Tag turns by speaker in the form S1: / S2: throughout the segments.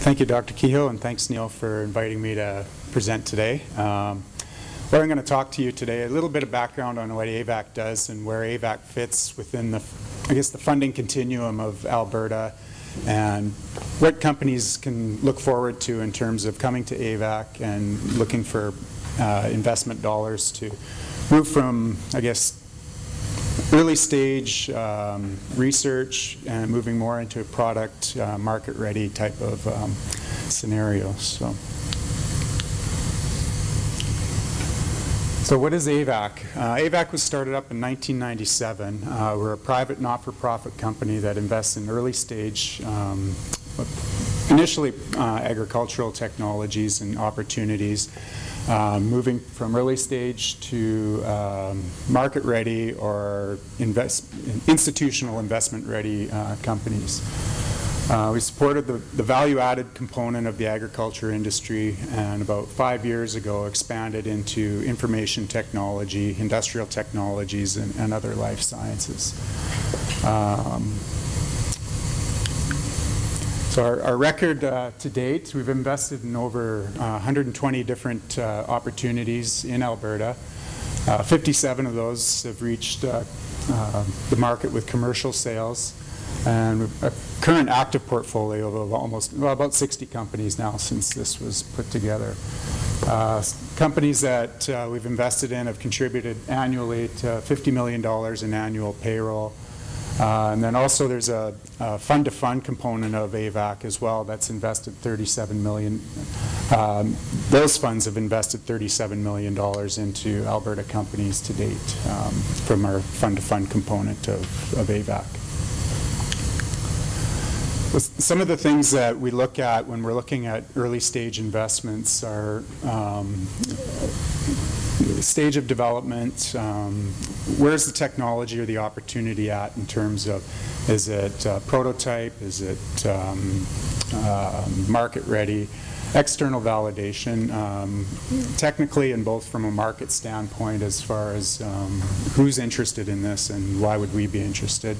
S1: Thank you, Dr. Kehoe, and thanks, Neil, for inviting me to present today. What I'm going to talk to you today, a little bit of background on what AVAC does and where AVAC fits within the funding continuum of Alberta, and what companies can look forward to in terms of coming to AVAC and looking for investment dollars to move from, early stage research and moving more into a product market ready type of scenario. So what is AVAC? AVAC was started up in 1997. We're a private not-for-profit company that invests in early stage, initially agricultural technologies and opportunities, moving from early stage to market ready or institutional investment ready companies. We supported the value-added component of the agriculture industry, and about 5 years ago expanded into information technology, industrial technologies, and other life sciences. So our record to date, we've invested in over 120 different opportunities in Alberta. 57 of those have reached the market with commercial sales, and a current active portfolio of about 60 companies now since this was put together. Companies that we've invested in have contributed annually to $50 million in annual payroll. And then also there's a fund-to-fund component of AVAC as well that's invested $37 million. Those funds have invested $37 million into Alberta companies to date from our fund-to-fund component of AVAC. Some of the things that we look at when we're looking at early stage investments are stage of development, where's the technology or the opportunity at in terms of, is it prototype, is it market ready, external validation, technically and both from a market standpoint as far as who's interested in this and why would we be interested.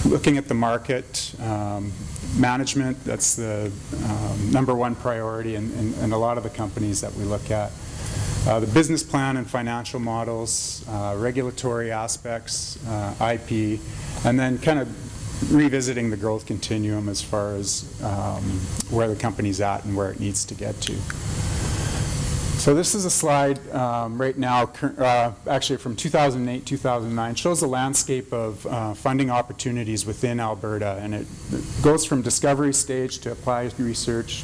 S1: Looking at the market, management, that's the #1 priority in a lot of the companies that we look at. The business plan and financial models, regulatory aspects, IP, and then kind of revisiting the growth continuum as far as where the company's at and where it needs to get to. So this is a slide right now, actually from 2008-2009, shows the landscape of funding opportunities within Alberta, and it goes from discovery stage to applied research,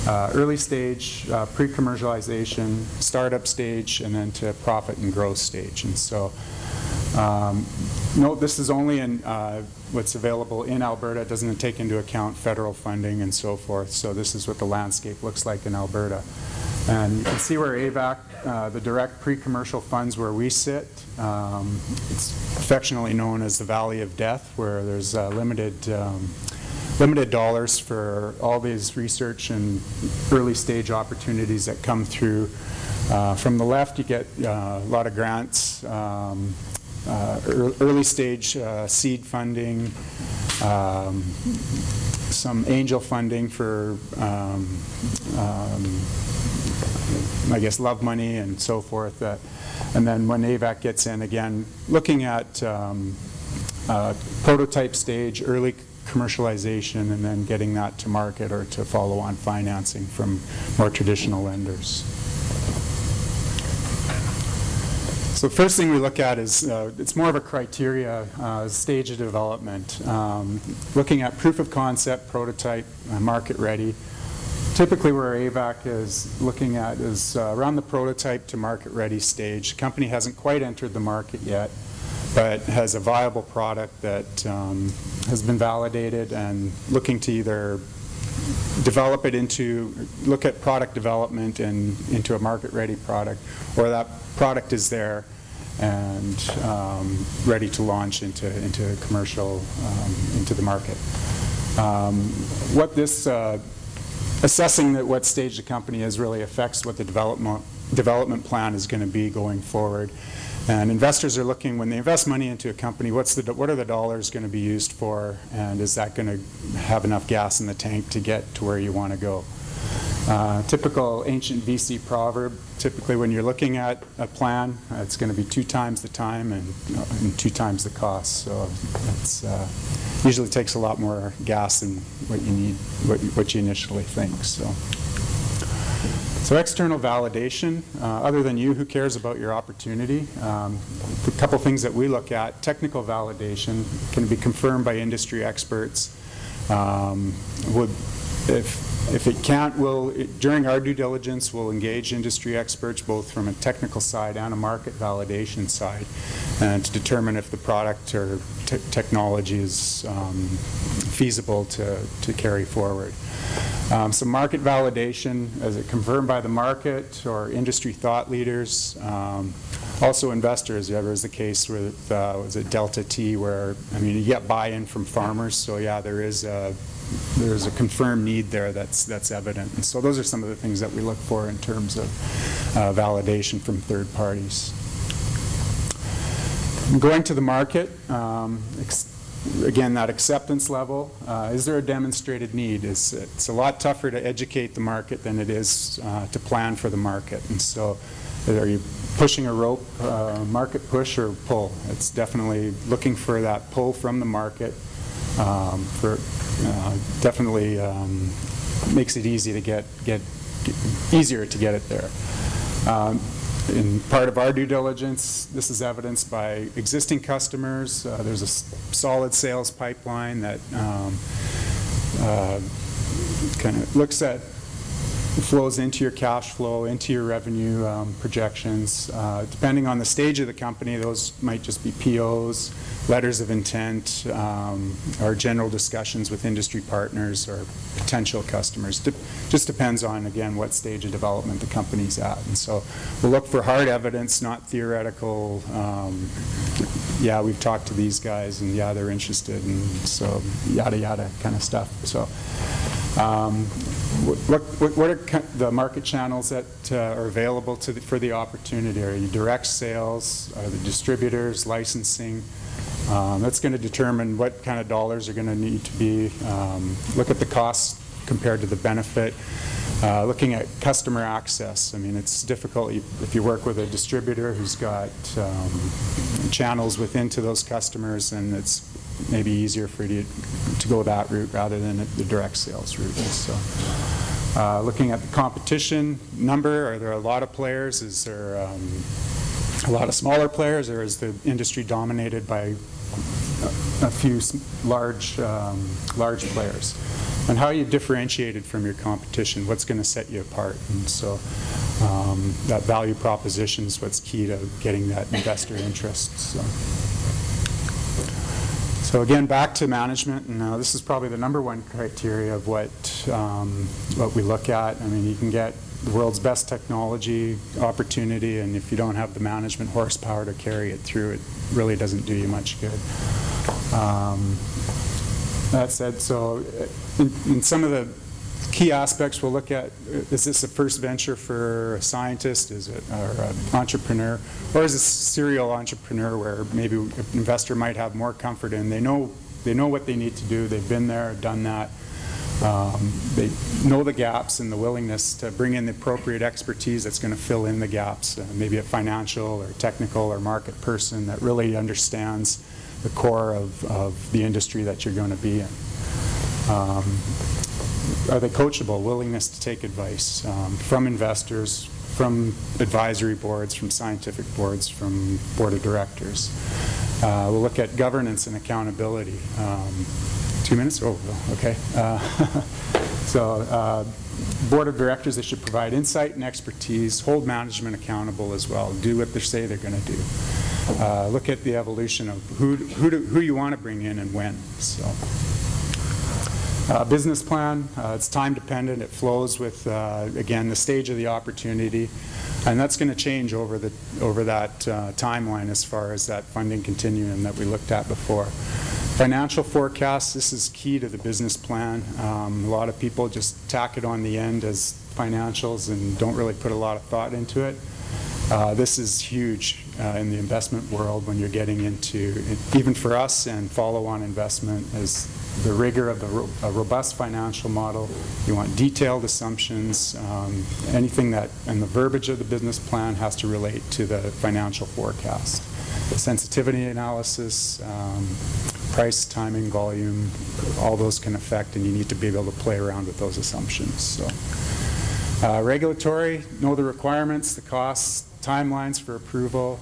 S1: early stage, pre-commercialization, startup stage, and then to profit and growth stage. And so note this is only in what's available in Alberta. It doesn't take into account federal funding and so forth. So this is what the landscape looks like in Alberta. And you can see where AVAC, the direct pre-commercial funds where we sit, it's affectionately known as the Valley of Death, where there's limited dollars for all these research and early stage opportunities that come through. From the left, you get a lot of grants, early stage seed funding, some angel funding for love money and so forth. And then when AVAC gets in, again, looking at prototype stage, early commercialization, and then getting that to market or to follow on financing from more traditional lenders. So the first thing we look at is, it's more of a criteria stage of development. Looking at proof of concept, prototype, market ready. Typically where AVAC is looking at is around the prototype to market ready stage. The company hasn't quite entered the market yet, but has a viable product that has been validated and looking to either develop it look at product development and into a market ready product, or that product is there and ready to launch into commercial, into the market. What this assessing what stage the company is really affects what the development plan is going to be going forward. And investors are looking, when they invest money into a company, what are the dollars going to be used for, and is that going to have enough gas in the tank to get to where you want to go? Typical ancient BC proverb, typically when you're looking at a plan, it's going to be 2 times the time and 2 times the cost. So it's usually takes a lot more gas than what you need, what you initially think. So external validation, other than you, who cares about your opportunity? A couple things that we look at: technical validation can be confirmed by industry experts. If it can't, during our due diligence, we'll engage industry experts both from a technical side and a market validation side, and to determine if the product or technology is feasible to carry forward. So market validation, is it confirmed by the market or industry thought leaders? Also investors. There was the case with was it Delta T, where you get buy-in from farmers. So yeah, there's a confirmed need there that's evident. And so those are some of the things that we look for in terms of validation from third parties. Going to the market, again, that acceptance level, is there a demonstrated need? It's a lot tougher to educate the market than it is to plan for the market. And so are you pushing a rope, market push or pull? It's definitely looking for that pull from the market. Definitely makes it easy to easier to get it there. In part of our due diligence, this is evidenced by existing customers. There's a solid sales pipeline that kind of looks at, flows into your cash flow, into your revenue projections. Depending on the stage of the company, those might just be POs, letters of intent, or general discussions with industry partners or potential customers. Just depends on, again, what stage of development the company's at. And so we'll look for hard evidence, not theoretical, yeah, we've talked to these guys, and yeah, they're interested, and so yada yada kind of stuff. So what are the market channels that are available for the opportunity? Are you direct sales? Are the distributors, licensing? That's going to determine what kind of dollars are going to need to be. Look at the cost compared to the benefit. Looking at customer access. It's difficult if you work with a distributor who's got channels within to those customers, and it's maybe easier for you to go that route rather than the direct sales route. So, looking at the competition number, are there a lot of players? Is there a lot of smaller players, or is the industry dominated by a few large players? And how are you differentiated from your competition? What's going to set you apart? And so that value proposition is what's key to getting that investor interest. So again, back to management, and this is probably the #1 criteria of what we look at. You can get the world's best technology opportunity, and if you don't have the management horsepower to carry it through, it really doesn't do you much good. That said, so in some of the key aspects we'll look at, is this a first venture for a scientist, or an entrepreneur, or is this a serial entrepreneur where maybe an investor might have more comfort in? They know what they need to do, they've been there, done that. They know the gaps and the willingness to bring in the appropriate expertise that's going to fill in the gaps, maybe a financial or technical or market person that really understands the core of the industry that you're going to be in. Are they coachable? Willingness to take advice from investors, from advisory boards, from scientific boards, from board of directors. We'll look at governance and accountability. 2 minutes? Oh, okay. So board of directors, they should provide insight and expertise, hold management accountable as well, do what they say they're going to do. Look at the evolution of who you want to bring in and when. So, business plan, it's time dependent. It flows with, again, the stage of the opportunity. And that's going to change over that timeline as far as that funding continuum that we looked at before. Financial forecasts, this is key to the business plan. A lot of people just tack it on the end as financials and don't really put a lot of thought into it. This is huge. in the investment world when you're getting into, even for us and follow-on investment, is the rigor of a robust financial model. You want detailed assumptions. Anything that, and the verbiage of the business plan has to relate to the financial forecast. The sensitivity analysis, price, timing, volume, all those can affect, and you need to be able to play around with those assumptions. So, regulatory, know the requirements, the costs, timelines for approval,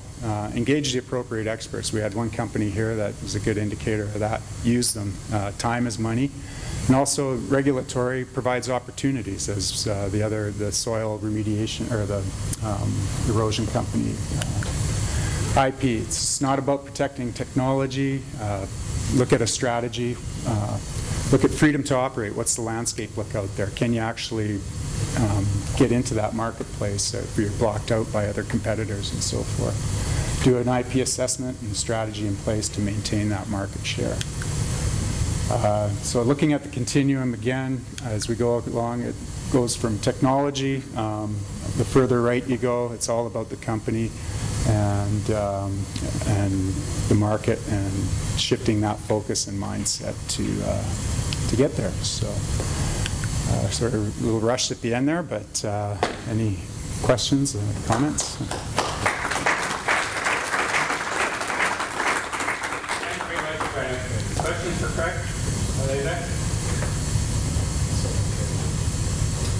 S1: engage the appropriate experts. We had one company here that was a good indicator of that. Use them. Time is money. And also regulatory provides opportunities, as the soil remediation or the erosion company. IP, it's not about protecting technology. Look at a strategy. Look at freedom to operate. What's the landscape look out there? Can you actually get into that marketplace if you're blocked out by other competitors and so forth? Do an IP assessment and strategy in place to maintain that market share. So looking at the continuum again, as we go along, it goes from technology. The further right you go, it's all about the company and the market and shifting that focus and mindset to get there. So sort of a little rushed at the end there, but any questions or comments?
S2: Thanks very much, Brian. Questions for Craig? Are they there?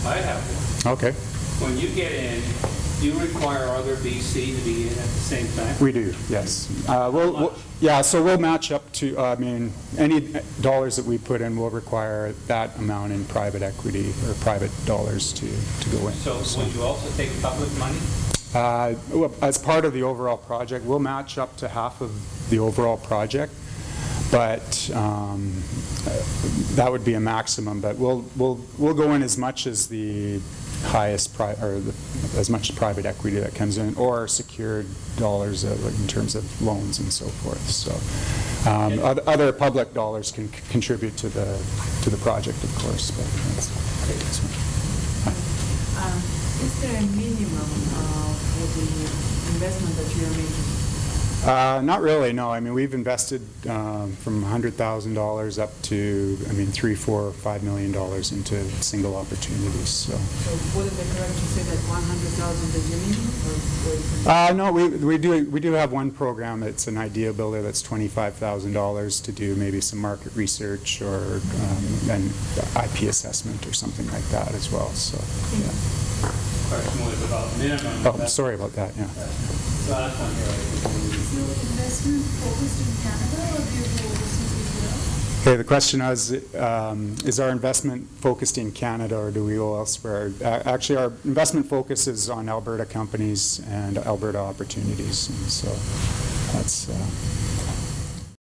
S2: I have one.
S1: Okay.
S2: When you get in, do you require other BC to be in at the same time?
S1: We do, yes. So we'll match up to, I mean, any dollars that we put in will require that amount in private equity or private dollars to go in.
S2: So would you also take public money?
S1: Well, as part of the overall project, we'll match up to half of the overall project, but that would be a maximum. But we'll go in as much as the highest as much private equity that comes in, or secured dollars in terms of loans and so forth. So other public dollars can contribute to the project, of course. But
S3: is there a minimum for the investment that you are making?
S1: Not really, no. I mean, we've invested from $100,000 up to, I mean, $3, $4, $5 million into single opportunities. So
S3: would it be correct to say that 100,000 is your minimum?
S1: No, we do have one program that's an idea builder that's $25,000 to do maybe some market research or an IP assessment or something like that as well. So yeah.
S2: Question was about minimum.
S1: Oh, sorry about that. Yeah.
S2: Last one here.
S4: Is your investment focused in Canada or do you go overseas as well?
S1: Okay, the question is our investment focused in Canada or do we go elsewhere? Actually, our investment focus is on Alberta companies and Alberta opportunities. And so that's